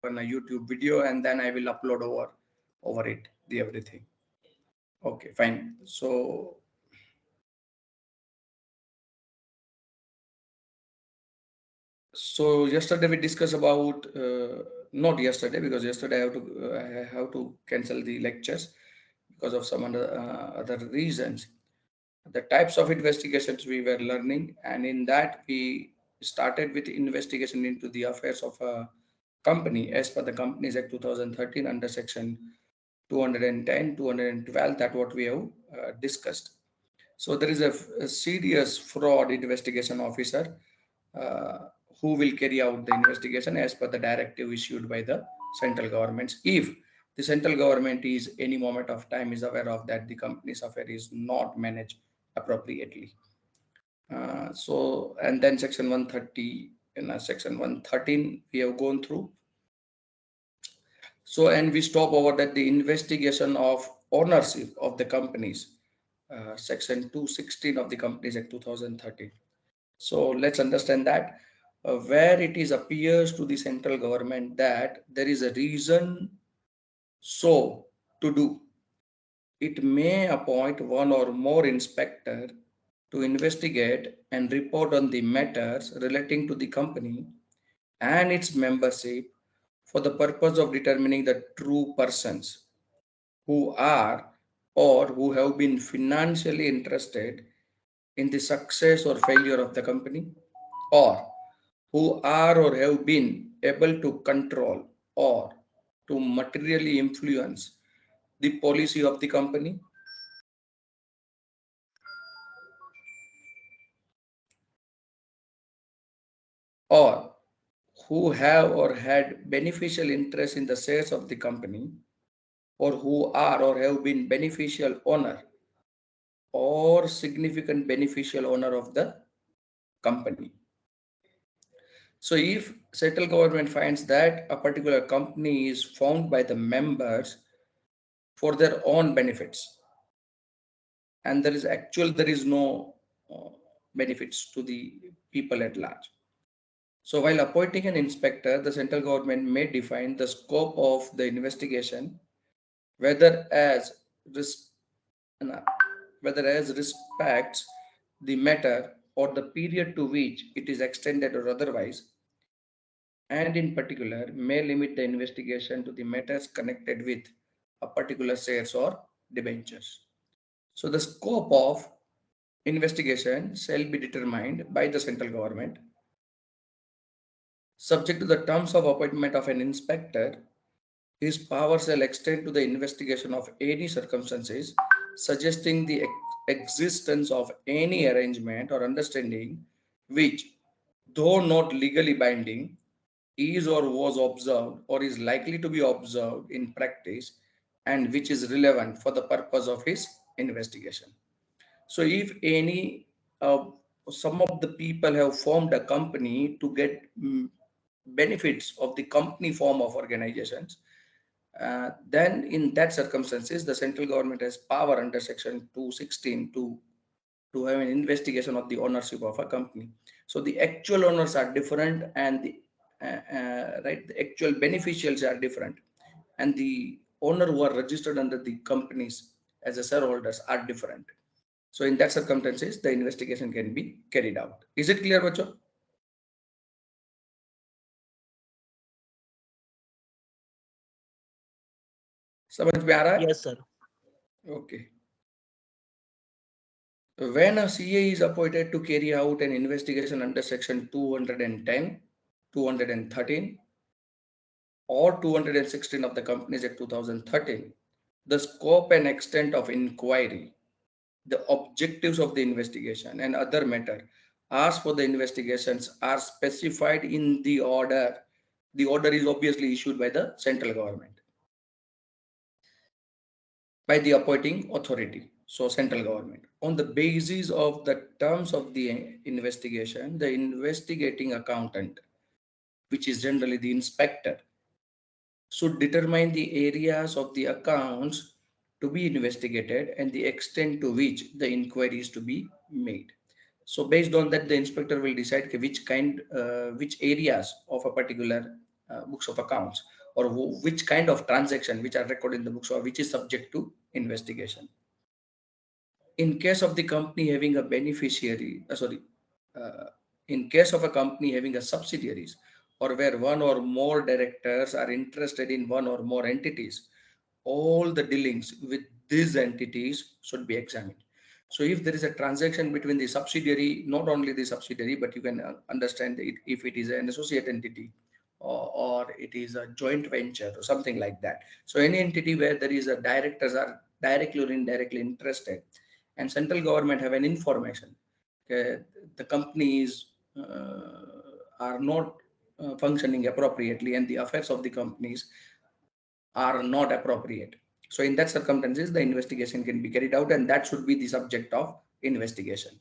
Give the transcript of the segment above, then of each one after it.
on a YouTube video, and then I will upload over it the everything. Okay, fine. So yesterday we discussed about not yesterday, because yesterday I have to cancel the lectures because of some other reasons. The types of investigations we were learning, and in that we started with investigation into the affairs of a company as per the Companies Act 2013 under section 210, 212. That what we have discussed. So there is a serious fraud investigation officer uh, who will carry out the investigation as per the directive issued by the central governments. If the central government is any moment of time is aware of that the company's affair is not managed appropriately. And then section 130 and section 113 we have gone through. So, and we stop over that the investigation of ownership of the companies, section 216 of the Companies Act 2013. So let's understand that where it is appears to the central government that there is a reason so to do, it may appoint one or more inspector to investigate and report on the matters relating to the company and its membership for the purpose of determining the true persons who are or who have been financially interested in the success or failure of the company, or who are or have been able to control or to materially influence the policy of the company, or who have or had beneficial interest in the shares of the company, or who are or have been beneficial owner or significant beneficial owner of the company. So if central government finds that a particular company is formed by the members for their own benefits, and there is no uh, benefits to the people at large. So while appointing an inspector, the central government may define the scope of the investigation, whether as res- uh, whether as respects the matter or the period to which it is extended or otherwise, and in particular may limit the investigation to the matters connected with a particular shares or debentures. So the scope of investigation shall be determined by the central government, subject to the terms of appointment of an inspector. His powers shall extend to the investigation of any circumstances suggesting the existence of any arrangement or understanding which, though not legally binding, is or was observed or is likely to be observed in practice, and which is relevant for the purpose of his investigation. So if any uh, some of the people have formed a company to get benefits of the company form of organizations, then in that circumstances the central government has power under section 216 to have an investigation of the ownership of a company. So the actual owners are different, and the actual beneficiaries are different, and the owner who are registered under the companies as a shareholders are different. So in that circumstances, the investigation can be carried out. Is it clear, Bacho? समझ में आ रहा है? Yes, sir. Okay. When a CA is appointed to carry out an investigation under section 210, 213, or 216 of the Companies Act 2013, the scope and extent of inquiry, the objectives of the investigation, and other matter asked for the investigations are specified in the order. The order is obviously issued by the central government, by the appointing authority, so central government. On the basis of the terms of the investigation, the investigating accountant, which is generally the inspector, should determine the areas of the accounts to be investigated and the extent to which the inquiry is to be made. So based on that, the inspector will decide which areas of a particular books of accounts, or which kind of transaction which are recorded in the books, or which is subject to investigation. In case of the company having a beneficiary, in case of a company having a subsidiaries, or where one or more directors are interested in one or more entities, all the dealings with these entities should be examined. So if there is a transaction between the subsidiary, not only the subsidiary, but you can understand it if it is an associate entity, or it is a joint venture or something like that. So any entity where there is a directors are directly or indirectly interested, and central government have an information, okay, the companies are not functioning appropriately, and the affairs of the companies are not appropriate. So in that circumstances, the investigation can be carried out, and that should be the subject of investigation.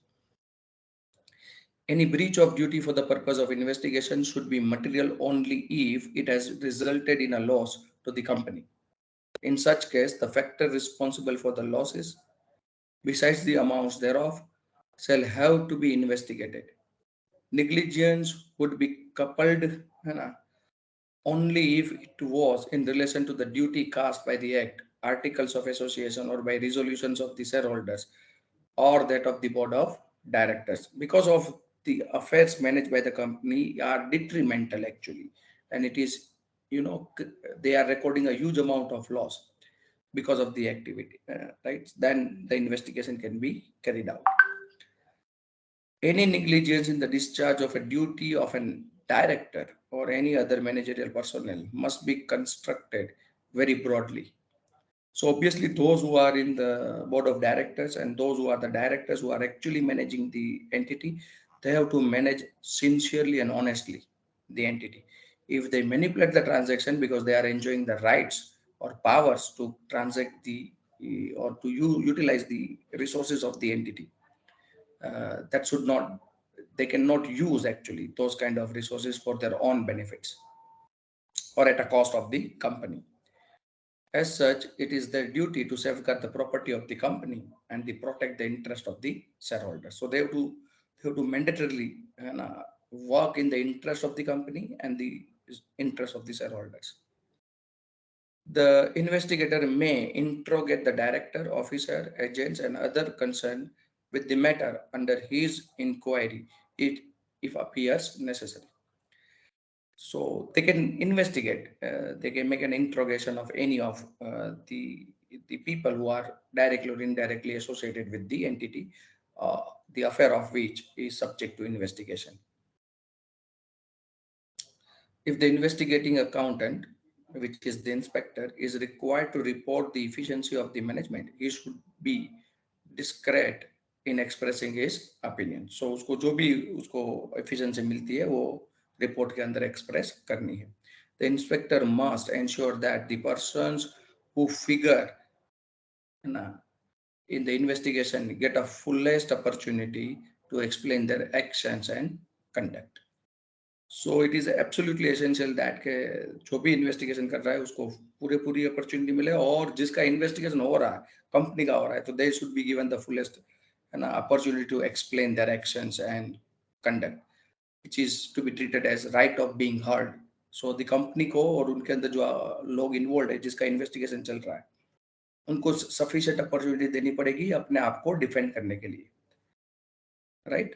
Any breach of duty for the purpose of investigation should be material only if it has resulted in a loss to the company. In such case, the factor responsible for the losses, besides the amounts thereof, shall have to be investigated. Negligence would be coupled only if it was in relation to the duty cast by the Act, articles of association, or by resolutions of the shareholders, or that of the board of directors, because of the affairs managed by the company are detrimental actually, and it is, they are recording a huge amount of loss because of the activity, right? Then the investigation can be carried out. Any negligence in the discharge of a duty of an director or any other managerial personnel must be constructed very broadly. So obviously those who are in the board of directors and those who are the directors who are actually managing the entity, they have to manage sincerely and honestly the entity. If they manipulate the transaction because they are enjoying the rights or powers to transact or to utilize the resources of the entity, that should not, they cannot use actually those kind of resources for their own benefits or at a cost of the company. As such, it is their duty to safeguard the property of the company and they protect the interest of the shareholders. So they have to mandatorily work in the interest of the company and the interest of the shareholders. The investigator may interrogate the director, officer, agents, and other concerned with the matter under his inquiry, if appears necessary. So they can investigate, they can make an interrogation of any of the people who are directly or indirectly associated with the entity, the affair of which is subject to investigation. If the investigating accountant, which is the inspector, is required to report the efficiency of the management, he should be discreet in expressing his opinion. So उसको जो भी उसको efficiency मिलती है वो report के अंदर express करनी है. The inspector must ensure that the persons who figure in the investigation get a fullest opportunity to explain their actions and conduct. So it is absolutely essential that के जो भी इन्वेस्टिगेशन कर रहा है उसको पूरी अपॉर्चुनिटी मिले, और जिसका इन्वेस्टिगेशन हो रहा है कंपनी का हो रहा है, तो they should be given the fullest opportunity to explain their actions and conduct, which is to be treated as right of being heard. So the company को और उनके अंदर जो लोग इन्वॉल्व है जिसका इन्वेस्टिगेशन चल रहा है उनको सफिशिएंट अपॉर्चुनिटी देनी पड़ेगी अपने आप को डिफेंड करने के लिए, right?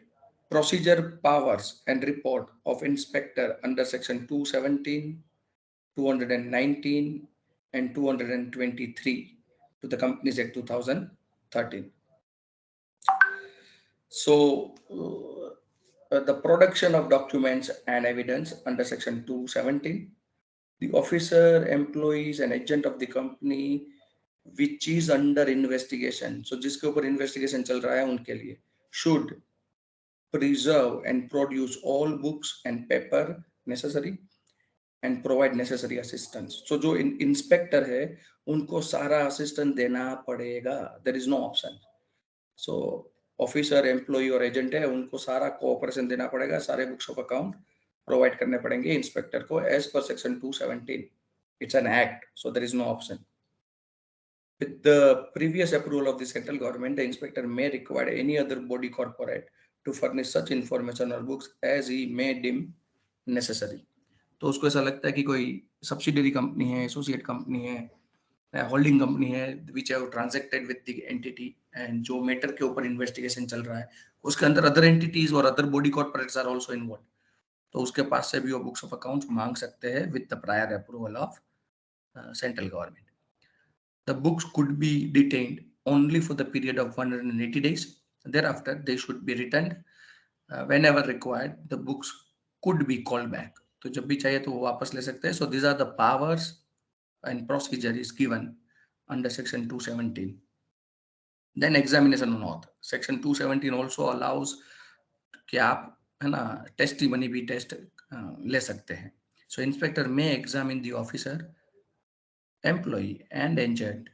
Procedure powers and report of inspector under section 217, 219 and 223 to the Companies Act 2013. So the production of documents and evidence under section 217, the officer, employees and agent of the company which is under investigation, so जिसके ऊपर investigation चल रहा है उनके लिए, should preserve and produce all books and paper necessary and provide necessary assistance. So जो inspector है उनको सारा असिस्टेंट देना पड़ेगा, there is no option. So officer, employee और एजेंट है उनको सारा कोऑपरेशन देना पड़ेगा, सारे बुक्स ऑफ अकाउंट प्रोवाइड करने पड़ेंगे इंस्पेक्टर को as per section 217. It's an act, so there is no option. With the previous approval of the central government, the inspector may require any other body corporate to furnish such information or books as he may deem necessary. तो उसको ऐसा लगता है कि कोई subsidiary company है, associate company है, holding company है, which have transacted with the entity, and जो मैटर के ऊपर इन्वेस्टिगेशन चल रहा है उसके अंदर अदर एंटिटीज और other body corporates are also involve, तो उसके पास से भी वो बुक्स ऑफ अकाउंट्स मांग सकते हैं with the prior approval of central government. The books could be detained only for the period of 180 days. Thereafter, they should be returned. Whenever required, the books could be called back. तो जब भी चाहिए तो वो वापस ले सकते हैं. So these are the powers and procedure is given under section 217. Then examination on oath. Section 217 also allows कि आप है ना टेस्टिमनी भी टेस्ट ले सकते हैं. So inspector may examine the officer, employee and agent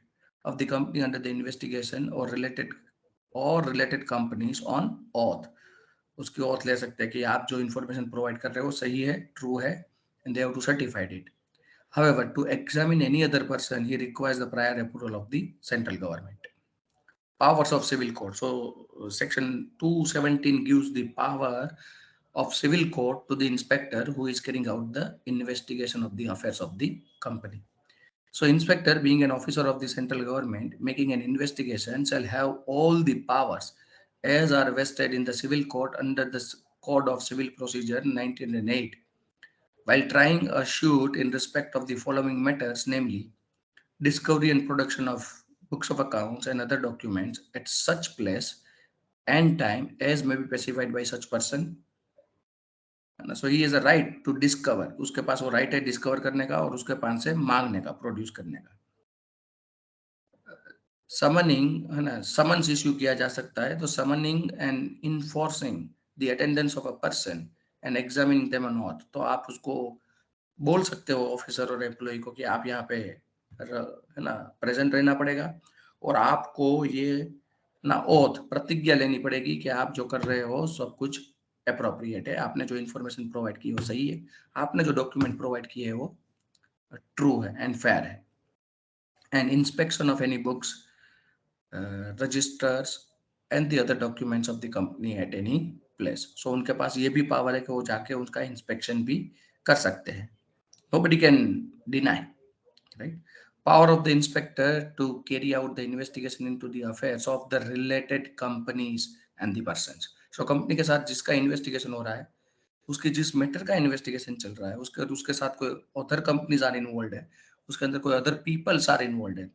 of the company under the investigation or related companies on oath. उसकी oath ले सकते हैं कि आप जो information provide कर रहे हो सही है, true है, and they have to certify it. However, to examine any other person, he requires the prior approval of the central government. Powers of civil court. So section 217 gives the power of civil court to the inspector who is carrying out the investigation of the affairs of the company. So inspector, being an officer of the central government, making an investigation, shall have all the powers as are vested in the civil court under the Code of Civil Procedure 1908, while trying a suit in respect of the following matters, namely discovery and production of books of accounts and other documents at such place and time as may be specified by such person. So he has a right to discover. उसके पास वो right है discover करने का और उसके पास से मांगने का, produce करने का. समनिंग है ना, समन्स इश्यू किया जा सकता है. तो summoning and enforcing the attendance of a person and examining them on auth. तो आप उसको बोल सकते हो ऑफिसर और एम्प्लॉय को कि आप यहाँ पे है ना प्रेजेंट रहना पड़ेगा और आपको ये ना ओथ प्रतिज्ञा लेनी पड़ेगी कि आप जो कर रहे हो सब कुछ अप्रोप्रिएट है, आपने जो इन्फॉर्मेशन प्रोवाइड की वो सही है, आपने जो डॉक्यूमेंट प्रोवाइड किए है वो ट्रू है एंड फेयर है. And inspection of any books, registers and the other documents of the company at any place. So उनके पास ये भी पावर है कि वो जाके उसका इंस्पेक्शन भी कर सकते हैं. Nobody can deny, right? Power of the inspector to carry out the investigation into the affairs of the related companies and the persons. So company के साथ जिसका investigation हो रहा है, उसके जिस मैटर का इन्वेस्टिगेशन चल रहा है, उसके साथ कोई अदर कंपनीज आर इन्वॉल्व है, उसके अंदर कोई अदर पीपल्स आर इन्वॉल्व है,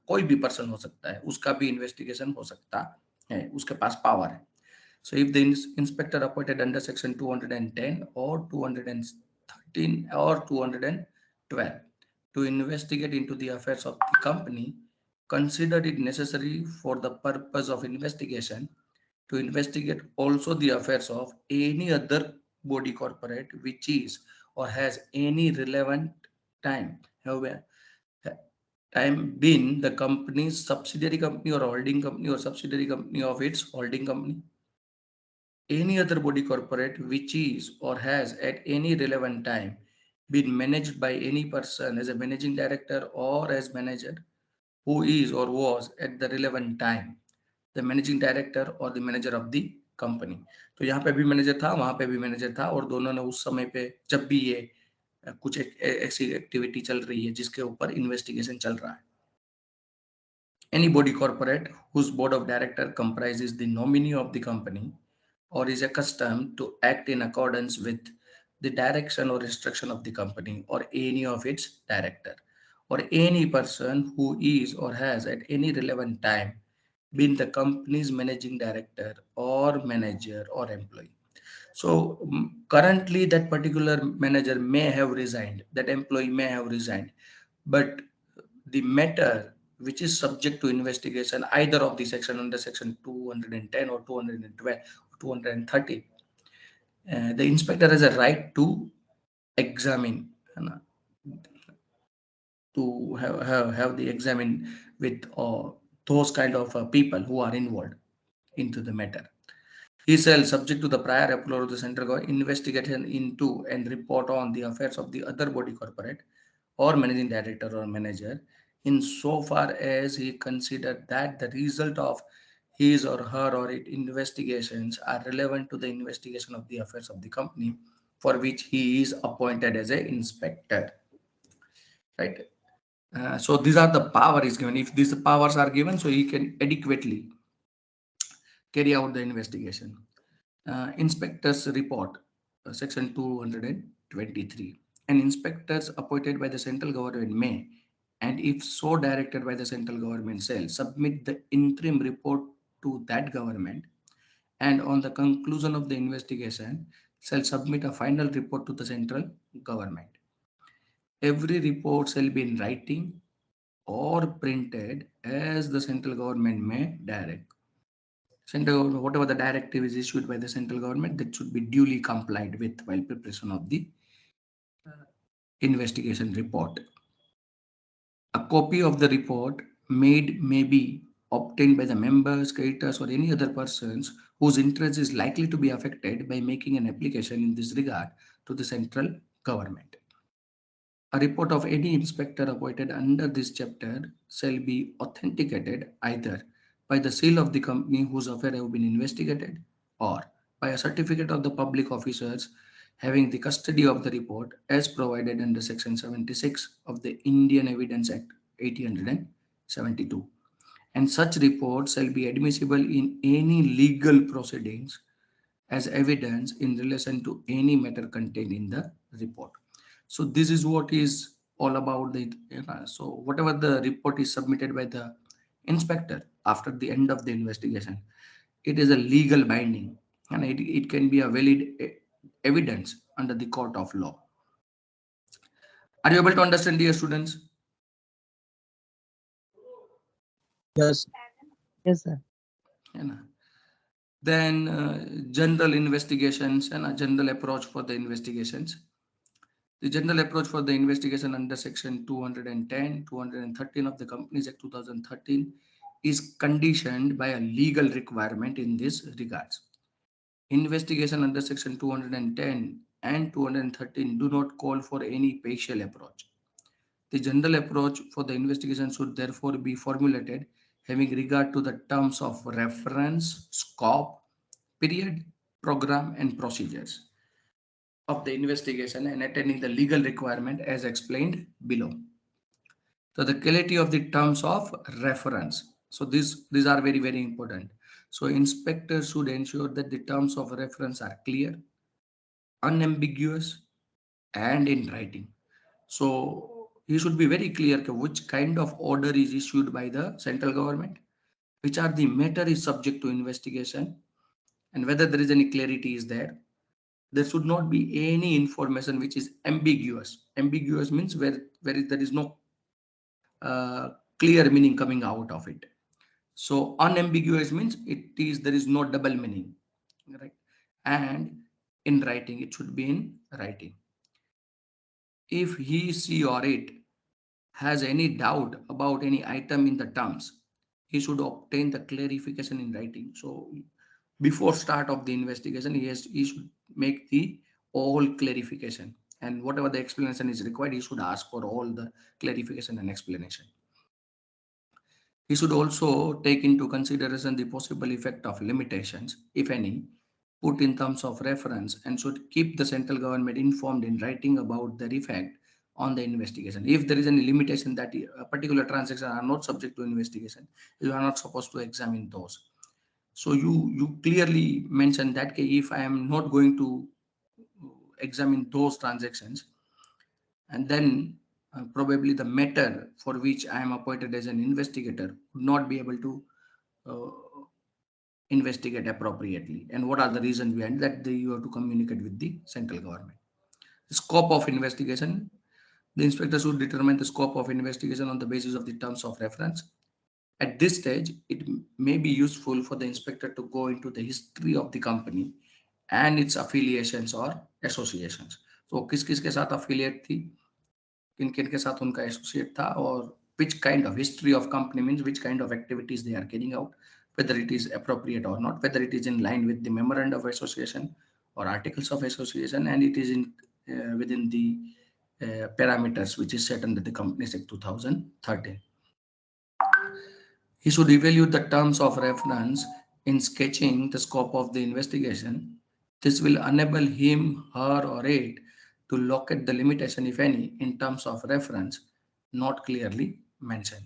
कोई भी पर्सन हो सकता है, उसका भी इन्वेस्टिगेशन हो सकता है, उसके पास पावर है. So if the inspector appointed under section 210 or 213 or 212 to investigate into the affairs of the company, considered it necessary for the purpose of investigation to investigate also the affairs of any other body corporate which is or has any relevant time been the company's subsidiary company or holding company or subsidiary company of its holding company, any other body corporate which is or has at any relevant time been managed by any person as a managing director or as manager who is or was at the relevant time the managing director or the manager of the company. तो यहाँ पे भी manager था, वहां पे भी manager था और दोनों ने उस समय पे जब भी ये कुछ ऐसी एक्टिविटी चल रही है जिसके ऊपर इन्वेस्टिगेशन चल रहा है. Any body corporate whose board of director comprises the nominee of the company or is accustomed to act in accordance with the direction or instruction of the company or any of its director, or any person who is or has at any relevant time been the company's managing director or manager or employee. So currently that particular manager may have resigned, that employee may have resigned, but the matter which is subject to investigation either of the section under section 210 or 212 or 230, the inspector has a right to examine, to have the examine with those kind of people who are involved into the matter. He shall, subject to the prior approval of the central government, investigation into and report on the affairs of the other body corporate or managing director or manager in so far as he considered that the result of his or her or its investigations are relevant to the investigation of the affairs of the company for which he is appointed as an inspector, right? So these are the power is given. If these powers are given, so he can adequately carry out the investigation. Inspector's report, section 223. An inspectors appointed by the central government may, and if so directed by the central government, shall submit the interim report to that government, and on the conclusion of the investigation shall submit a final report to the central government. Every report shall be in writing or printed as the central government may direct. Central, whatever the directive is issued by the central government, that should be duly complied with while preparation of the investigation report. A copy of the report made may be obtained by the members, creditors, or any other persons whose interest is likely to be affected by making an application in this regard to the central government. A report of any inspector appointed under this chapter shall be authenticated either by the seal of the company whose affairs have been investigated, or by a certificate of the public officers having the custody of the report as provided under Section 76 of the Indian Evidence Act 1872. And such report shall be admissible in any legal proceedings as evidence in relation to any matter contained in the report. So this is what is all about the, so whatever the report is submitted by the inspector after the end of the investigation, it is a legal binding, and it can be a valid evidence under the court of law. Are you able to understand, dear students? Yes. Yes, sir. Then general investigations and a general approach for the investigations. The general approach for the investigation under section 210, 213 of the Companies Act 2013 is conditioned by a legal requirement in this regards. Investigation under section 210 and 213 do not call for any partial approach. The general approach for the investigation should therefore be formulated having regard to the terms of reference, scope, period, program, and procedures of the investigation and attending the legal requirement as explained below. So the clarity of the terms of reference. So these are very, very important. So inspectors should ensure that the terms of reference are clear, unambiguous, and in writing. So he should be very clear which kind of order is issued by the central government, which are the matter is subject to investigation, and whether there is any clarity is there. There should not be any information which is ambiguous. Ambiguous means where there is no clear meaning coming out of it. So unambiguous means there is no double meaning, right? And in writing, it should be in writing. If he, she, or it has any doubt about any item in the terms, he should obtain the clarification in writing. So before start of the investigation, he should make the all clarification, and whatever the explanation is required, he should ask for all the clarification and explanation. He should also take into consideration the possible effect of limitations, if any, put in terms of reference, and should keep the central government informed in writing about their effect on the investigation. If there is any limitation that a particular transaction are not subject to investigation, you are not supposed to examine those. So you clearly mentioned that if I am not going to examine those transactions, and then probably the matter for which I am appointed as an investigator would not be able to investigate appropriately. And what are the reasons behind that? You have to communicate with the central government. The scope of investigation. The inspector should determine the scope of investigation on the basis of the terms of reference. At this stage, it may be useful for the inspector to go into the history of the company and its affiliations or associations. So किस किस के साथ affiliate थी, किन किन के साथ उनका associate था, और which kind of history of company means which kind of activities they are carrying out, whether it is appropriate or not, whether it is in line with the memorandum of association or articles of association, and it is in within the parameters which is set under the Companies Act 2013. He should evaluate the terms of reference in sketching the scope of the investigation, This will enable him, her, or it to locate the limitation, if any, in terms of reference not clearly mentioned.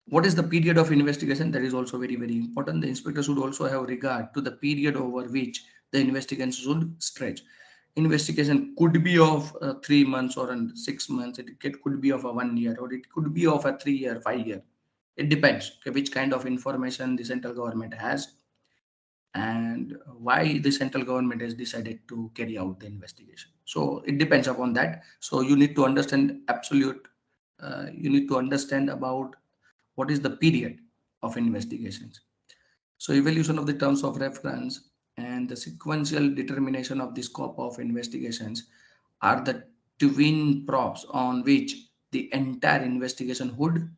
What is the period of investigation? That is also very, very important. The inspector should also have regard to the period over which the investigation should stretch. Investigation could be of 3 months or 6 months. It could be of a 1 year, or it could be of a 3 year, 5 year. It depends, okay, which kind of information the central government has and why the central government has decided to carry out the investigation. So it depends upon that. So you need to understand you need to understand about what is the period of investigations. So evaluation of the terms of reference and the sequential determination of the scope of investigations are the twin props on which the entire investigation would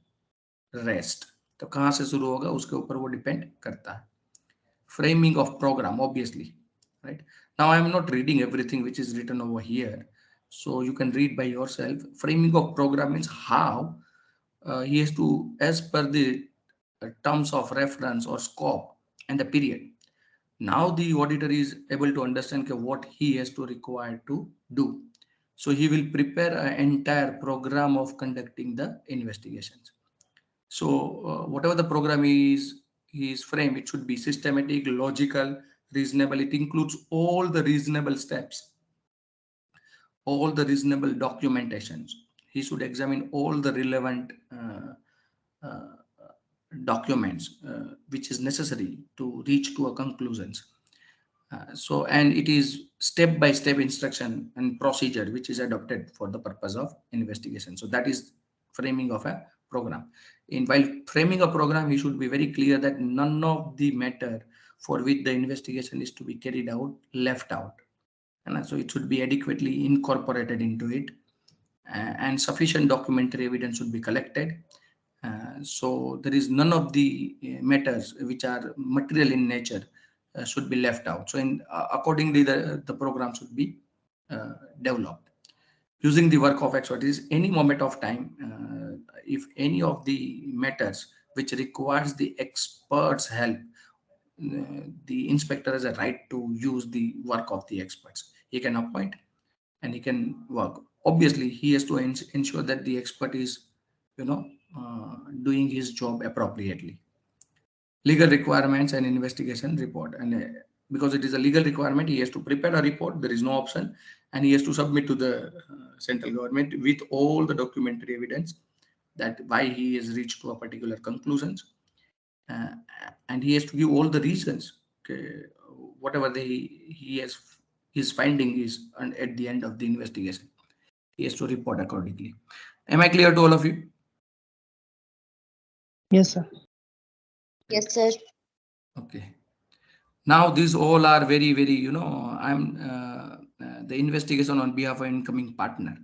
rest. तो कहाँ से शुरू होगा उसके ऊपर वो depend करता है. Framing of program, obviously, right? Now I am not reading everything which is written over here, so you can read by yourself. Framing of program means how he has to, as per the terms of reference or scope and the period. Now the auditor is able to understand what he has to require to do. So he will prepare an entire program of conducting the investigations. So whatever the program is framed, it should be systematic, logical, reasonable. It includes all the reasonable steps, all the reasonable documentations. He should examine all the relevant uh, documents which is necessary to reach to a conclusions. So, and it is step-by-step instruction and procedure which is adopted for the purpose of investigation. So that is framing of a program. In while framing a program, he should be very clear that none of the matter for which the investigation is to be carried out left out. And so it should be adequately incorporated into it, and sufficient documentary evidence should be collected. So there is none of the matters which are material in nature should be left out. So accordingly, the program should be developed. Using the work of expertise, any moment of time, if any of the matters which requires the expert's help, the inspector has a right to use the work of the experts. He can appoint and he can work. Obviously, he has to ensure that the expert is, doing his job appropriately. Legal requirements and investigation report, and because it is a legal requirement, he has to prepare a report. There is no option, and he has to submit to the central government with all the documentary evidence that why he has reached to a particular conclusions, uh, and he has to give all the reasons. Okay, whatever he has his finding is, and at the end of the investigation, he has to report accordingly. Am I clear to all of you? Yes, sir. Yes, sir. Okay. Now these all are very, very, I'm the investigation on behalf of incoming partner.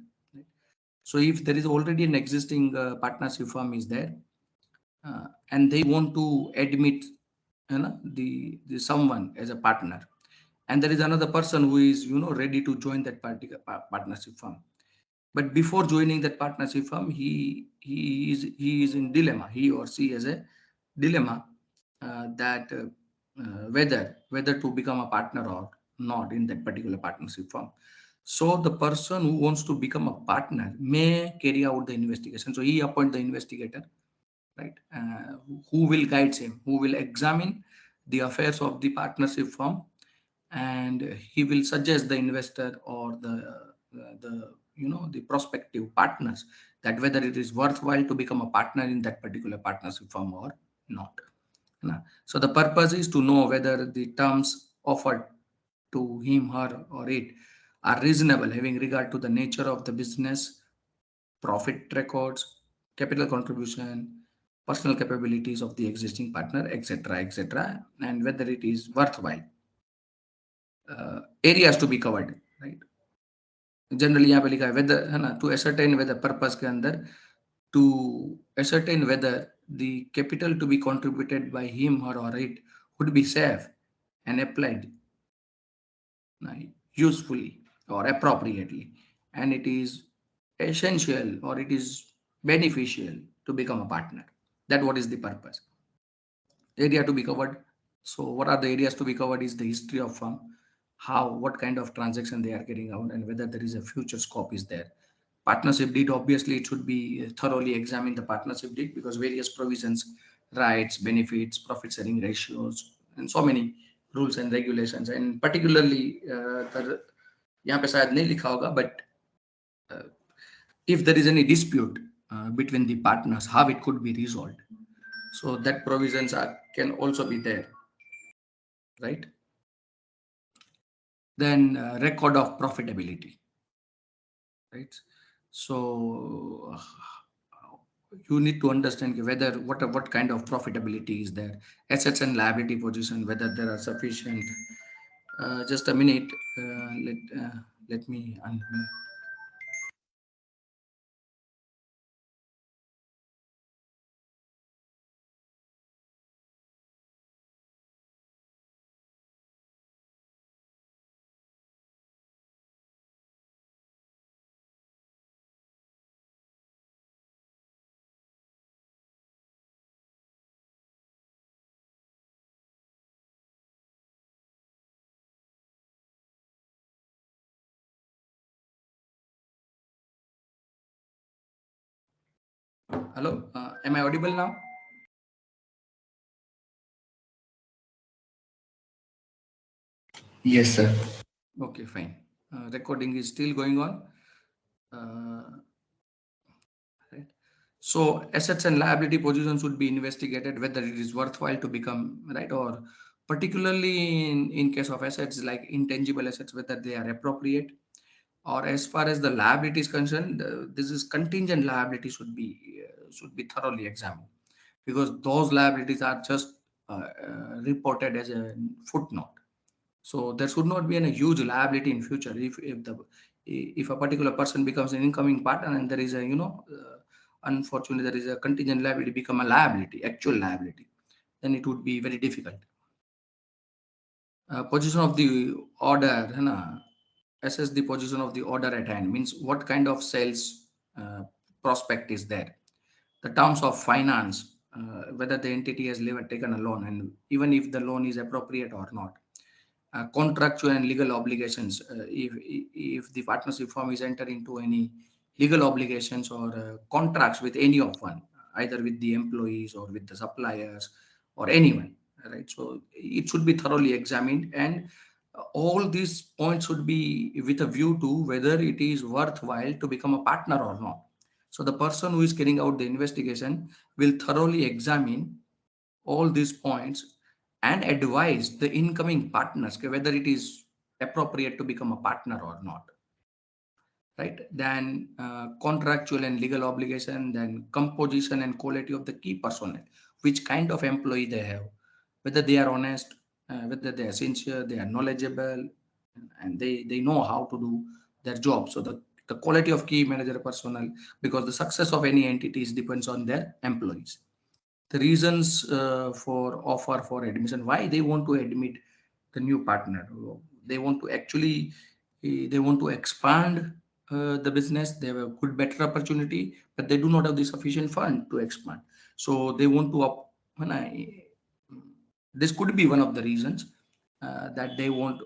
So if there is already an existing partnership firm is there, and they want to admit, the someone as a partner, and there is another person who is, ready to join that particular partnership firm. But before joining that partnership firm, he is in dilemma. He or she has a dilemma that whether to become a partner or not in that particular partnership firm. So the person who wants to become a partner may carry out the investigation. So he appoint the investigator, right? Who will guide him, who will examine the affairs of the partnership firm, and he will suggest the investor or the prospective partners that whether it is worthwhile to become a partner in that particular partnership firm or not. So the purpose is to know whether the terms offered to him, her, or it are reasonable, having regard to the nature of the business, profit records, capital contribution, personal capabilities of the existing partner, etc., etc., and whether it is worthwhile. Areas to be covered, right? Generally यहाँ पे लिखा है weather, है ना, to ascertain whether purpose के अंदर to ascertain whether the capital to be contributed by him, her, or it would be safe and applied usefully or appropriately, and it is essential or it is beneficial to become a partner. That what is the purpose. Area to be covered, So what are the areas to be covered is the history of firm, what kind of transaction they are carrying out, and whether there is a future scope is there. Partnership deed, obviously, it should be thoroughly examined the partnership deed because various provisions, rights, benefits, profit sharing ratios, and so many rules and regulations. And particularly, यहाँ पे शायद नहीं लिखा होगा, but if there is any dispute between the partners, how it could be resolved. So that provisions can also be there, right? Then record of profitability, right? So you need to understand whether what kind of profitability is there, assets and liability position, whether there are sufficient. Just a minute. Let me. Hello, am I audible now? Yes, sir. Okay, fine. Recording is still going on. Right. So assets and liability positions should be investigated whether it is worthwhile to become right, or particularly in case of assets like intangible assets, whether they are appropriate, or as far as the liability is concerned, this is contingent liability should be thoroughly examined because those liabilities are just reported as a footnote. So there should not be any huge liability in future if a particular person becomes an incoming partner and there is a unfortunately there is a contingent liability become a liability, actual liability, then it would be very difficult. Position of the order, है ना? Assess the position of the order at hand means what kind of sales prospect is there. The terms of finance, whether the entity has taken a loan and even if the loan is appropriate or not. Contractual and legal obligations. If the partnership firm is entering into any legal obligations or contracts with any of one, either with the employees or with the suppliers or anyone, right? So it should be thoroughly examined, and all these points should be with a view to whether it is worthwhile to become a partner or not. So the person who is carrying out the investigation will thoroughly examine all these points and advise the incoming partners whether it is appropriate to become a partner or not, right? Then contractual and legal obligation, then composition and quality of the key personnel, which kind of employee they have, whether they are honest, whether they are sincere, they are knowledgeable, and they know how to do their job. So the quality of key manager personnel, because the success of any entities depends on their employees. The reasons for offer for admission, why they want to admit the new partner. They want to actually they want to expand the business. They have a good better opportunity, but they do not have the sufficient fund to expand, so they want to this could be one of the reasons that they want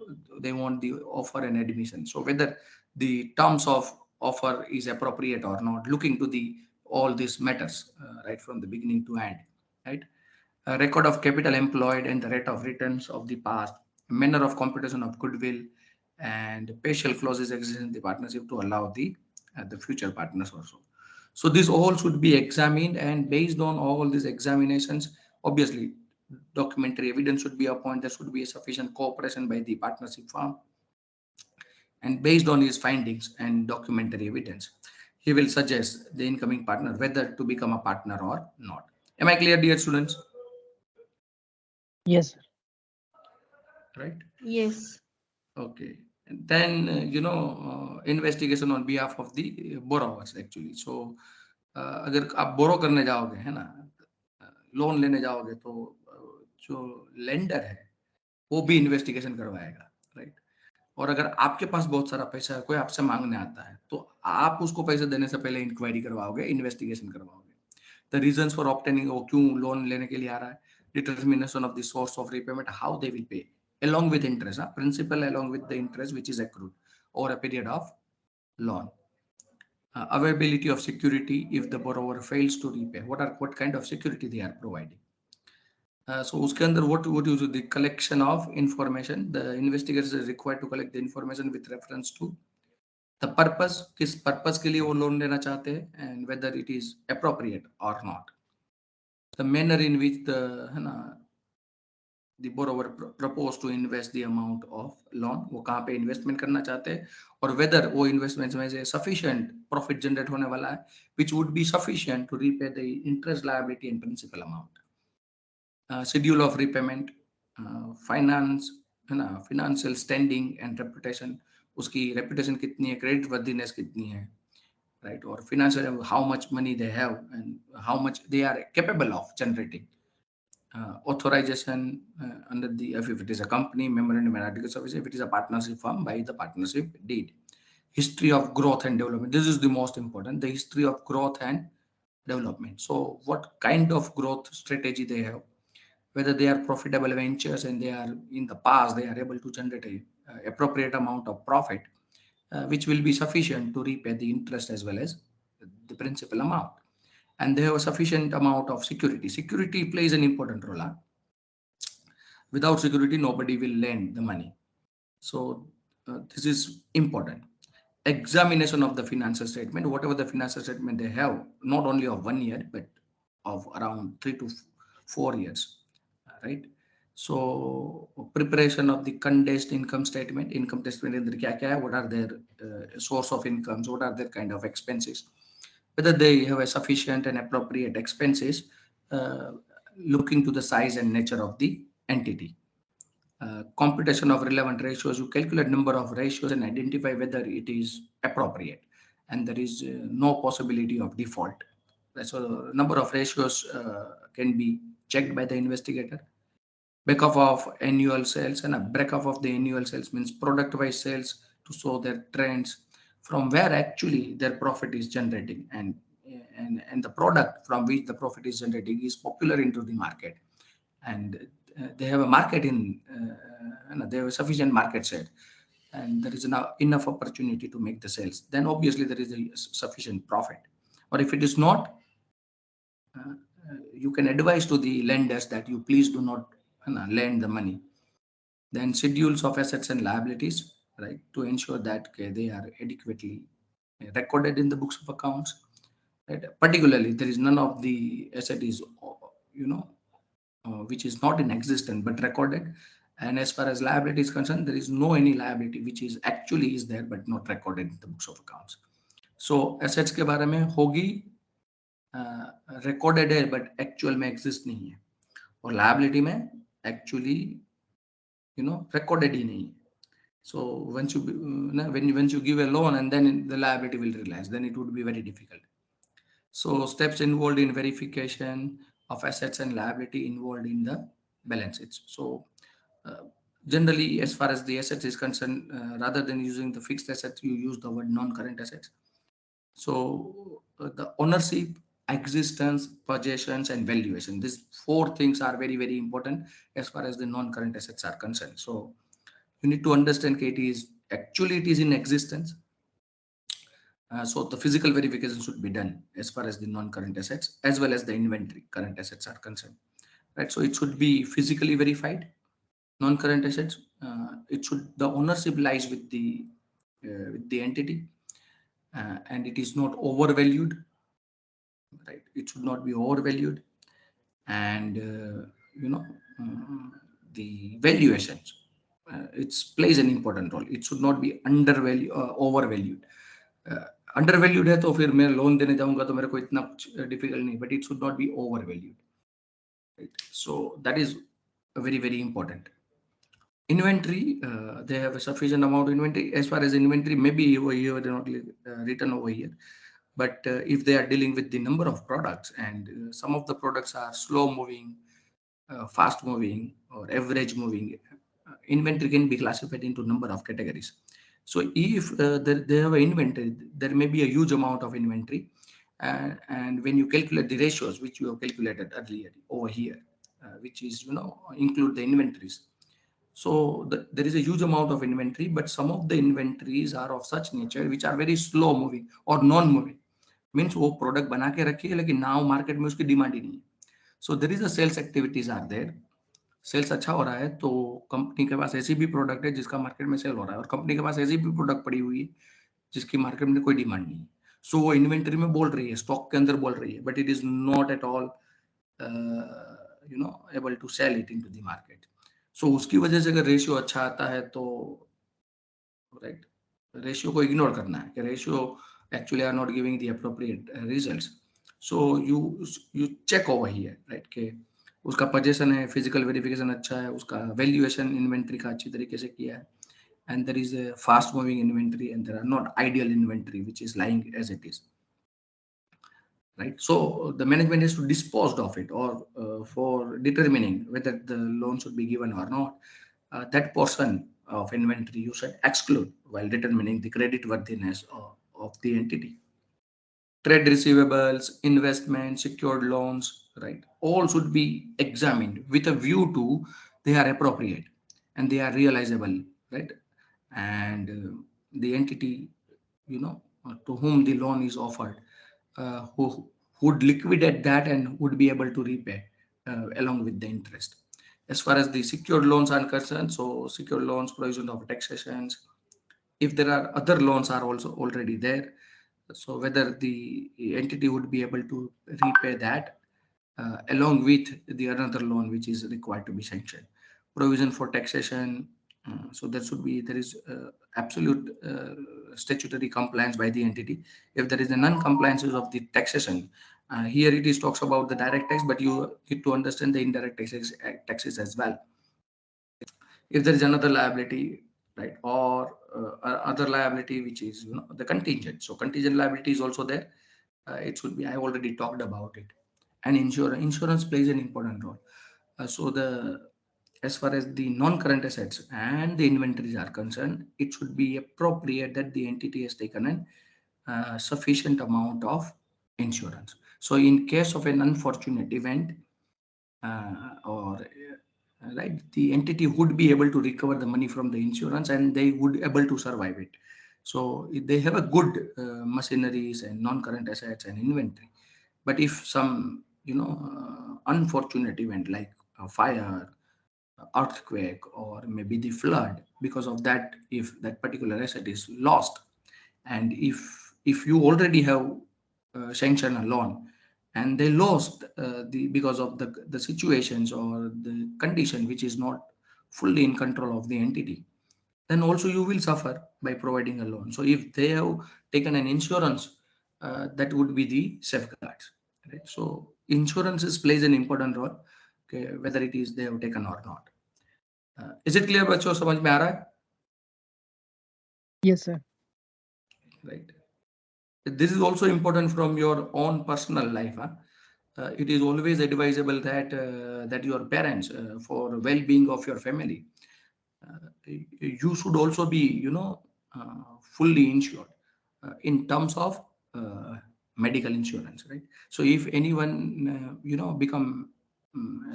the offer and admission. So whether the terms of offer is appropriate or not, looking to the all these matters right from the beginning to end, right? A record of capital employed and the rate of returns of the past, manner of computation of goodwill, and partial clauses exist in the partnership to allow the future partners also. So this all should be examined, and based on all these examinations, obviously documentary evidence should be appointed. There should be a sufficient cooperation by the partnership firm, and based on his findings and documentary evidence, he will suggest the incoming partner whether to become a partner or not. Am I clear, dear students? Yes, sir. Right? Yes. Okay. And then, investigation on behalf of the borrowers actually. So, अगर आप बोरो करने जाओगे है ना, loan लेने जाओगे तो जो लेंडर है वो भी इन्वेस्टिगेशन करवाएगा, राइट? और अगर आपके पास बहुत सारा पैसा है, कोई आपसे मांगने आता है, तो आप उसको पैसे देने से पहले इंक्वायरी करवाओगे, इन्वेस्टिगेशन करवाओगे। द रीजंस फॉर ऑब्टेनिंग, वो क्यों लोन लेने के लिए आ रहा है, determination of the source of repayment, how they will pay, along with interest, principal along with the interest which is accrued over a period of loan. Availability of security if the borrower fails to repay. What kind of security they are providing. So उसके अंदर what is the collection of information. The investigators is required to collect the information with reference to the purpose, किस purpose के लिए वो loan लेना चाहते हैं, and whether it is appropriate or not. The manner in which the borrower propose to invest the amount of loan, वो कहाँ पे investment करना चाहते हैं, और whether वो investment में से sufficient profit generate होने वाला है, which would be sufficient to repay the interest, liability and principal amount. Schedule of repayment, finance, financial standing and reputation, उसकी reputation कितनी है, credit worthiness कितनी है, right? Or financial, how much money they have and how much they are capable of generating. Authorization under the, if it is a company, memorandum and articles of, if it is a partnership firm, by the partnership deed. History of growth and development. This is the most important, the history of growth and development. So what kind of growth strategy they have, whether they are profitable ventures and they are in the past, they are able to generate a appropriate amount of profit, which will be sufficient to repay the interest as well as the principal amount. And they have a sufficient amount of security. Security plays an important role. Without security, nobody will lend the money. So this is important. Examination of the financial statement, whatever the financial statement they have, not only of 1 year, but of around 3 to 4 years, right? So preparation of the condensed income statement in the what are their source of incomes, what are their kind of expenses, whether they have a sufficient and appropriate expenses, looking to the size and nature of the entity. Computation of relevant ratios, you calculate number of ratios and identify whether it is appropriate and there is no possibility of default. So number of ratios can be checked by the investigator. Breakup of annual sales, and a breakup of the annual sales means product wise sales to show their trends from where actually their profit is generating, and the product from which the profit is generating is popular into the market, and they have a market in they have a sufficient market share, and there is enough opportunity to make the sales, then obviously there is a sufficient profit. Or if it is not, you can advise to the lenders that you please do not lend the money. Then schedules of assets and liabilities, right, to ensure that they are adequately recorded in the books of accounts. Right? Particularly, there is none of the asset is, which is not in existence but recorded. And as far as liability is concerned, there is no any liability which is actually is there but not recorded in the books of accounts. So assets के बारे में होगी recorded है but actual में exist नहीं है, और liability में actually recorded ही नहीं है. So once you once you give a loan and then the liability will realize, then it would be very difficult. So steps involved in verification of assets and liability involved in the balance sheets. So generally, as far as the assets is concerned, rather than using the fixed assets, you use the word non-current assets. So the ownership, existence, possessions, and valuation. These 4 things are very, very important as far as the non-current assets are concerned. So you need to understand that it is in existence. So the physical verification should be done as far as the non-current assets as well as the inventory current assets are concerned, right? So it should be physically verified. Non-current assets, the ownership lies with the entity, and it is not overvalued, right? It should not be overvalued, and the valuations, it plays an important role. It should not be undervalued overvalued. Undervalued है तो फिर मैं loan देने जाऊंगा तो मेरे को इतना डिफिकल्ट नहीं, but it should not be overvalued, right? So that is very, very important. Inventory, they have a sufficient amount of inventory. As far as inventory, maybe over here they're not written over here, but if they are dealing with the number of products, and some of the products are slow moving, fast moving, or average moving, inventory can be classified into number of categories. So if they have an inventory, there may be a huge amount of inventory, and when you calculate the ratios which you have calculated earlier over here, which is, include the inventories. So there is a huge amount of inventory, but some of the inventories are of such nature which are very slow moving or non moving. Means वो product बना के रखी है लेकिन now market में उसकी demand ही नहीं है. So there is a sales activities are there. Sales अच्छा हो रहा है तो कंपनी के पास ऐसी भी प्रोडक्ट है जिसका मार्केट में सेल हो रहा है, और कंपनी के पास ऐसी भी प्रोडक्ट पड़ी हुई है जिसकी मार्केट में कोई डिमांड नहीं है. सो वो इन्वेंटरी में बोल रही है, स्टॉक के अंदर बोल रही है, but it is not at all able to sell it into the market. So उसकी वजह से अगर रेशियो अच्छा आता है तो राइट, रेशियो को इग्नोर करना है कि ratio actually are not giving the appropriate results. So you check over here, right, के उसका पोजीशन है, फिजिकल वेरिफिकेशन अच्छा है, उसका वैल्यूएशन इन्वेंटरी का अच्छी तरीके से किया है, and there is a fast moving inventory and there are not ideal inventory which is lying as it is, right? So the management has to dispose of it, or for determining whether the loan should be given or not, that portion of inventory you should exclude while determining the credit worthiness of the entity. Trade receivables, investment, secured loans, right, all should be examined with a view to they are appropriate and they are realizable, right? And the entity, to whom the loan is offered, who would liquidate that and would be able to repay along with the interest. As far as the secured loans are concerned, so secured loans, provision of taxations, if there are other loans are also already there, so whether the entity would be able to repay that along with the another loan which is required to be sanctioned. Provision for taxation, so there is absolute statutory compliance by the entity. If there is a non-compliance of the taxation, here it is talks about the direct tax, but you need to understand the indirect taxes as well. If there is another liability, right, or other liability which is the contingent, so contingent liability is also there. It should be, I already talked about it. And insurance plays an important role. As far as the non-current assets and the inventories are concerned, it should be appropriate that the entity has taken a sufficient amount of insurance. So in case of an unfortunate event, right, the entity would be able to recover the money from the insurance and they would able to survive it. So if they have a good machineries and non-current assets and inventory, but if some unfortunate event like a fire, earthquake, or maybe the flood, because of that, if that particular asset is lost, and if you already have sanctioned a loan and they lost because of the situations or the condition which is not fully in control of the entity, then also you will suffer by providing a loan. So if they have taken an insurance, that would be the safeguards, right? So insurances plays an important role, okay, whether it is they have taken or not. Is it clear, बच्चों? समझ में आ रहा है? Yes, sir. Right. This is also important from your own personal life. It is always advisable that your parents, for well-being of your family, you should also be fully insured in terms of medical insurance, right? So if anyone become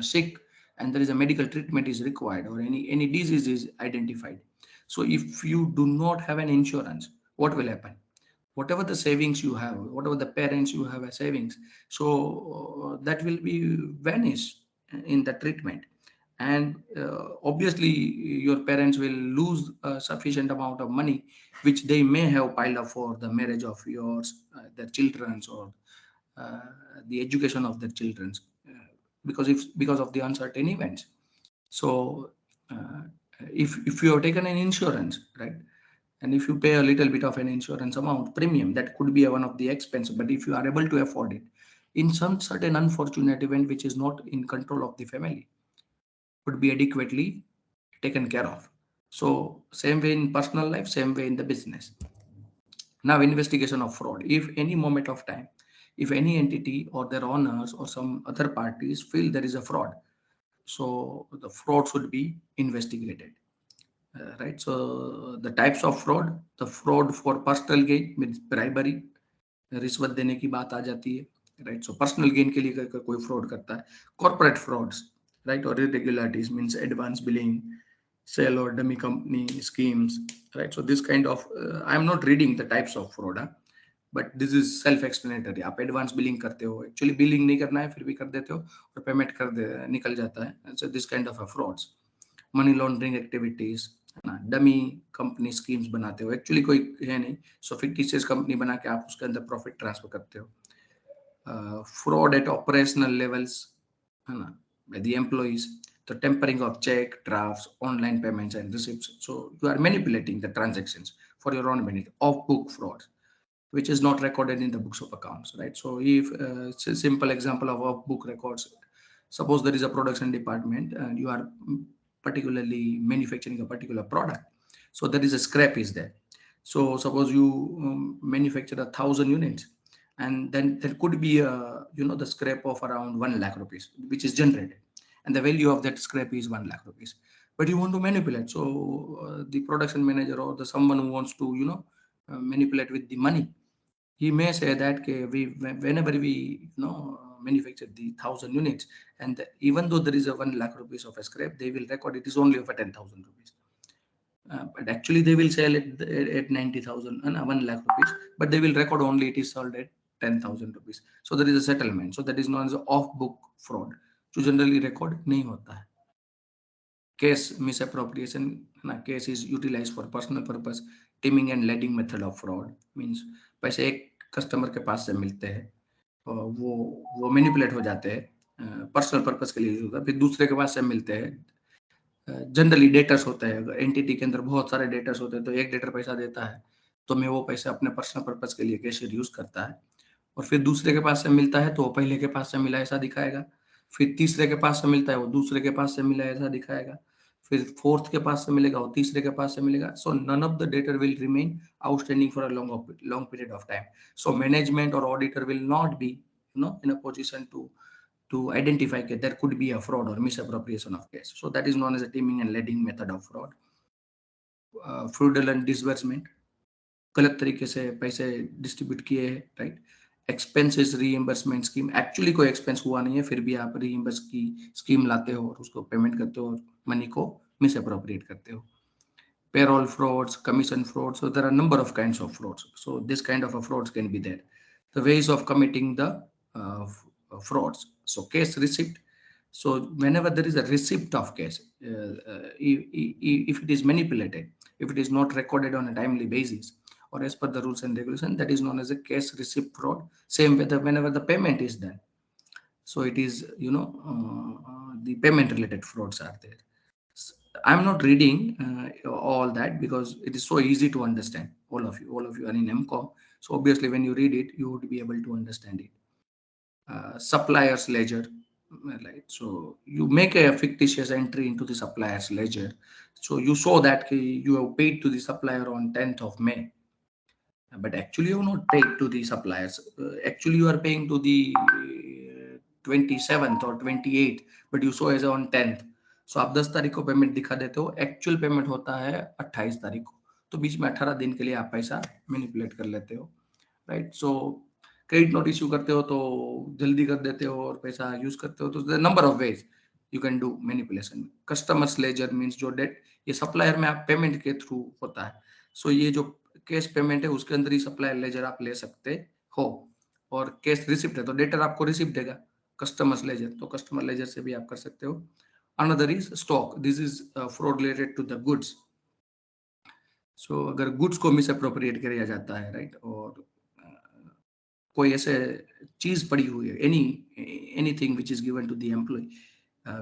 sick and there is a medical treatment is required, or any disease is identified, so if you do not have an insurance, what will happen? Whatever the savings you have, whatever the parents you have as savings, so that will be vanish in the treatment. And obviously your parents will lose a sufficient amount of money which they may have piled up for the marriage of yours, their children's, or uh, the education of their children's, because of the uncertain events. So if you have taken an insurance, right, and if you pay a little bit of an insurance amount premium, that could be one of the expense, but if you are able to afford it, in some certain unfortunate event which is not in control of the family, would be adequately taken care of. So same way in personal life, same way in the business. Now, investigation of fraud. If any moment of time, if any entity or their owners or some other parties feel there is a fraud, so the fraud should be investigated. Right. So the types of fraud, the fraud for personal gain means bribery, रिश्वत देने की बात आ जाती है, right? So personal gain के लिए कोई fraud करता है. Corporate frauds, right? Or irregularities means advance billing, sell or dummy company schemes, right? So this kind of I'm not reading the types of fraud, but this is self explanatory. आप advance billing करते हो, actually billing नहीं करना है फिर भी कर देते हो और पेमेंट कर दे निकल जाता है. So this kind of frauds. Money laundering activities है ना, डमी कंपनी स्कीम्स बनाते हो, एक्चुअली कोई है नहीं, सो फिक्टिशियस कंपनी बना के आप उसके अंदर प्रॉफिट ट्रांसफर करते हो. फ्रॉड एट ऑपरेशनल लेवल्स है ना, by the employees, the tempering of check, drafts, online payments, and receipts. So you are manipulating the transactions for your own benefit. Off-book fraud, which is not recorded in the books of accounts, right? So if it's a simple example of off-book records, suppose there is a production department and you are particularly manufacturing a particular product. So there is a scrap is there. So suppose you manufacture 1,000 units, and then there could be a, the scrap of around 1 lakh rupees which is generated, and the value of that scrap is 1 lakh rupees, but you want to manipulate. So the production manager or the someone who wants to manipulate with the money, he may say that whenever we manufacture the 1,000 units, and even though there is a 1 lakh rupees of a scrap, they will record it is only of a 10,000 rupees. But actually they will sell it at 90,000 and 1 lakh rupees, but they will record only it is sold at 10,000 rupees. So there is a settlement. So that is known as off book fraud, जो generally record नहीं होता है. Case misappropriation, case is utilized for personal purpose. Timing and leading method of fraud means पैसे एक customer के पास से मिलते हैं और वो मैनिपुलेट हो जाते हैं, पर्सनल पर्पस के लिए यूज होता है, फिर दूसरे के पास से मिलते हैं. जनरली डेटर्स होते हैं, एंटिटी के अंदर बहुत सारे डेटर्स होते हैं, तो एक डेटर पैसा देता है तो मैं वो पैसे अपने पर्सनल पर्पस के लिए कैशियर यूज करता है, और फिर दूसरे के पास से मिलता है तो वो पहले के पास से मिला ऐसा दिखाएगा, फिर तीसरे के पास से मिलता है वो दूसरे के पास से मिला ऐसा दिखाएगा, फिर फोर्थ के पास से मिलेगा वो तीसरे के पास से मिलेगा. So none of the debtor will remain outstanding for a long period of time. So management और auditor will not be in a position to identify that there could be a fraud or misappropriation of cash. So that is known as a timing and leading method of fraud. Fraudulent disbursement, गलत तरीके से पैसे distribute किए हैं, right. Expenses reimbursement scheme, actually कोई expense हुआ नहीं है फिर भी आप रीइंबर्स की स्कीम लाते हो और उसको पेमेंट करते हो और मनी को मिसअप्रोप्रिएट करते हो. Payroll frauds, commission frauds. So there are a number of kinds of frauds. So this kind of a frauds can be there. The ways of committing the frauds. So case receipt. So whenever there is a receipt of case, if it is manipulated, if it is not recorded on a timely basis or as per the rules and regulations, that is known as a case receipt fraud. Same with whenever the payment is done. So it is, the payment related frauds are there. I'm not reading all that because it is so easy to understand. All of you are in MCOM. So obviously when you read it, you would be able to understand it. Supplier's ledger, right? So you make a fictitious entry into the supplier's ledger. So you show that you have paid to the supplier on 10th of May. But actually you have not paid to the suppliers. Actually you are paying to the 27th or 28th, but you show as on 10th. सो आप 10 तारीख को payment दिखा देते हो, actual payment होता है 28 तारीख को, तो बीच में 18 दिन के लिए आप पैसा मैनिपुलेट कर लेते हो, राइट. सो क्रेडिट नोट इश्यू करते हो तो जल्दी कर देते हो और पैसा यूज करते हो, तो number of ways you can do manipulation. Customers ledger means जो डेट, ये सप्लायर में आप पेमेंट के थ्रू होता है. सो ये जो कैश पेमेंट है उसके अंदर ही सप्लायर लेजर आप ले सकते हो, और कैश रिसिप्ट है तो डेटर आपको रिसिप्ट देगा, कस्टमर्स लेजर, तो कस्टमर लेजर से भी आप कर सकते हो. Another is stock. This is fraud related to the goods. So अगर goods को misappropriate किया जाता है, right, और कोई ऐसे चीज पड़ी हुई है, anything which is given to the employee,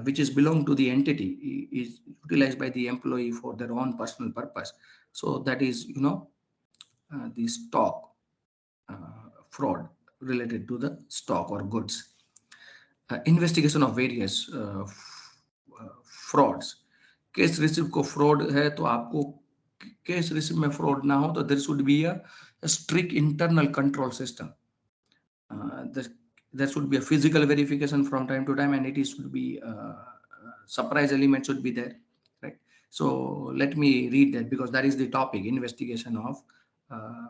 which is belong to the entity, is utilized by the employee for their own personal purpose. So that is, the stock fraud related to the stock or goods. Investigation of various frauds. Case receipt को fraud है तो आपको case receipt में fraud ना हो तो there should be a strict internal control system. there should be a physical verification from time to time, and it should be surprise element should be there, right. So let me read that because that is the topic, investigation of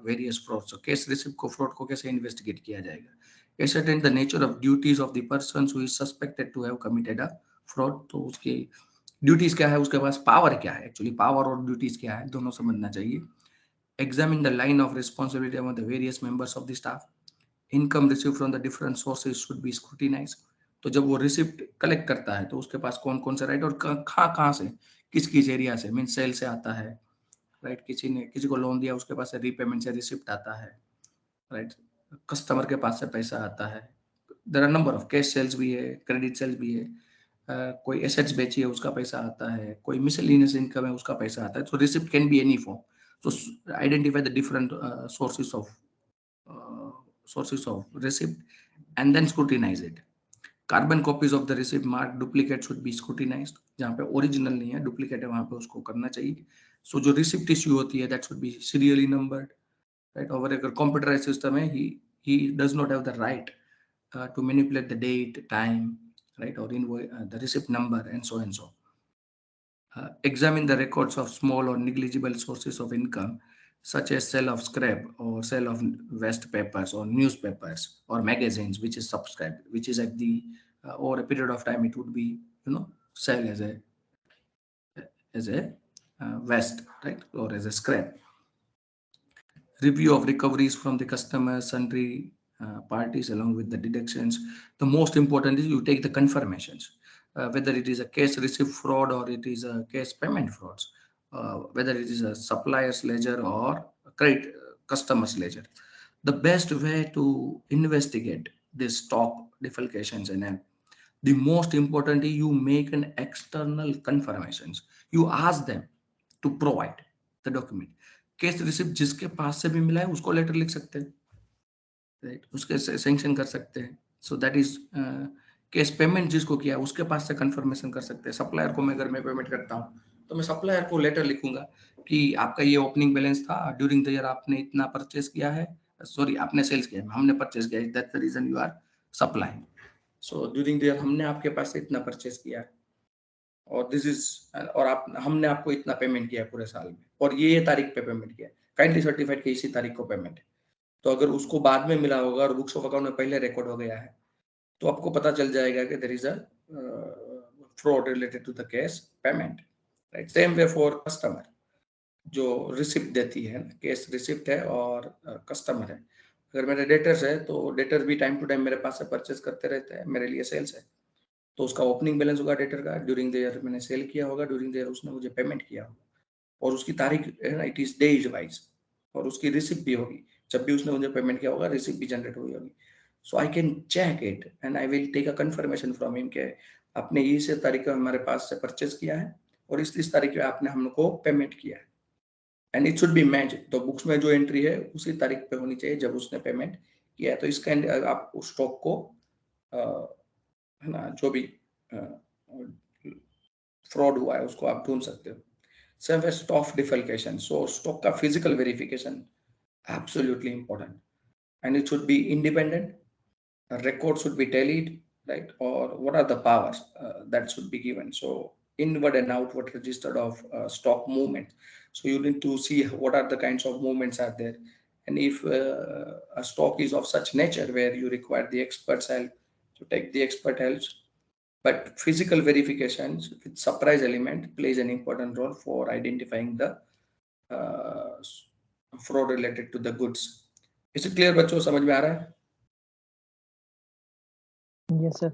various frauds. So case receipt को fraud को कैसे investigate किया जाएगा. Ascertain the nature of duties of the persons who is suspected to have committed a fraud, तो उसकी duties क्या है, उसके पास पावर क्या है, एक्चुअली पावर और ड्यूटीज क्या है दोनों समझना चाहिए. Examine the line of responsibility among the various members of the staff. Income receive from the different sources should be scrutinise. तो जब वो रिसिप्ट कलेक्ट करता है तो उसके पास कौन कौन से राइट और कहाँ से, किस किस एरिया से, मीन सेल से आता है, राइट, किसी को लोन दिया उसके पास से रीपेमेंट से रिसिप्ट आता है, राइट, कस्टमर के पास से पैसा आता है. There are number of cash sales भी है, क्रेडिट सेल्स भी है, कोई एसेट्स बेची है उसका पैसा आता है, कोई मिसलेनियस इनकम है उसका पैसा आता है. So receipt can be any form. So identify the different sources of receipt and then scrutinize it. Carbon copies of the receipt marked duplicate should be scrutinized. जहाँ पे ओरिजिनल नहीं है, डुप्लीकेट है, वहां पे उसको करना चाहिए. सो जो रिसिप्ट इश्यू होती है that should be serially numbered, right. और अगर कंप्यूटराइज सिस्टम है, he does not have the right to manipulate the date, time, right, or the receipt number and so and so. Examine the records of small or negligible sources of income, such as sale of scrap or sale of waste papers or newspapers or magazines, which is subscribed, which is at the over a period of time it would be, sell as a waste, right, or as a scrap. Review of recoveries from the customers, sundry parties along with the deductions. The most important is you take the confirmations, whether it is a cash receipt fraud or it is a cash payment frauds, whether it is a supplier's ledger or a credit customer's ledger. The best way to investigate this stock defalcations and the most importantly, you make an external confirmations. You ask them to provide the document. Case receipt जिसके पास से भी मिला है उसको letter लिख सकते हैं, right, उसके सैंक्शन कर सकते हैं. So that is cash payment जिसको किया उसके पास से कंफर्मेशन कर सकते हैं. सप्लायर को मैं अगर मैं पेमेंट करता हूँ तो मैं सप्लायर को लेटर लिखूंगा कि आपका ये ओपनिंग बैलेंस था, ड्यूरिंग द ईयर आपने इतना परचेस किया है, सॉरी आपने सेल्स किया है, हमने परचेस किया है, that's the reason you are supplying. So during the year हमने आपके पास से इतना परचेस किया है और दिस इज, और आप हमने आपको इतना पेमेंट किया पूरे साल में और ये तारीख पे पेमेंट किया, काइंडली सर्टिफाइड कि इसी तारीख को पेमेंट है. तो अगर उसको बाद में मिला होगा और बुक्स ऑफ अकाउंट में पहले रिकॉर्ड हो गया है तो आपको पता चल जाएगा कि there is a fraud related to the cash payment, right. Same way for customer, जो रिसिप्ट देती है, कैश रिसिप्ट है और कस्टमर है. अगर मेरे डेटर्स है तो डेटर भी टाइम टू टाइम मेरे पास से परचेस करते रहते हैं, मेरे लिए सेल्स है, तो उसका ओपनिंग बैलेंस होगा डेटर का, ड्यूरिंग द ईयर मैंने सेल किया होगा, ड्यूरिंग द ईयर उसने मुझे पेमेंट किया होगा और उसकी तारीख है ना, इट इज डेज वाइज, और उसकी रिसिप्ट भी होगी, जब भी उसने मुझे पेमेंट किया होगा रिसिप्ट भी जनरेट हुई होगी. So I can check it and I will take a confirmation from him के आपने इस तारीख को हमारे पास से परचेस किया है और इस तारीख पे आपने हमको पेमेंट किया है, and it should be match. तो बुक्स में जो एंट्री है उसी तारीख पे होनी चाहिए जब उसने पेमेंट किया है. तो इसका आप उस स्टॉक को है ना, जो भी फ्रॉड हुआ है उसको आप ढूंढ सकते हो. Same as stock defalcation. So stock का physical verification absolutely important, and it should be independent. A record should be tallied, right? Or what are the powers that should be given? So inward and outward registered of stock movement. So you need to see what are the kinds of movements are there, and if a stock is of such nature where you require the expert's help, to take the expert help. But physical verifications with surprise element plays an important role for identifying the uh, fraud related to the goods. Is it clear बच्चों, समझ में आ रहा है? Yes, sir.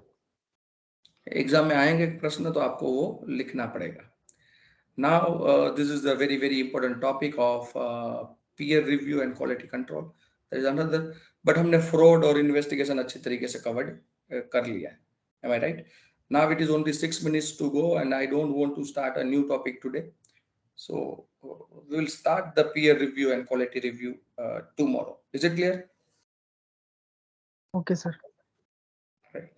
Exam में आएंगे प्रश्न तो आपको वो लिखना पड़ेगा. Now this is the very very important topic of peer review and quality control. There is another, but हमने fraud और investigation अच्छी तरीके से covered कर लिया है. Am I right? Now it is only 6 minutes to go and I don't want to start a new topic today. So we will start the peer review and quality review tomorrow. Is it clear? Okay, sir. Right.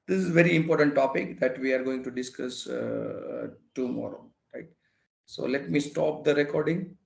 This is very important topic that we are going to discuss tomorrow. Right. So let me stop the recording.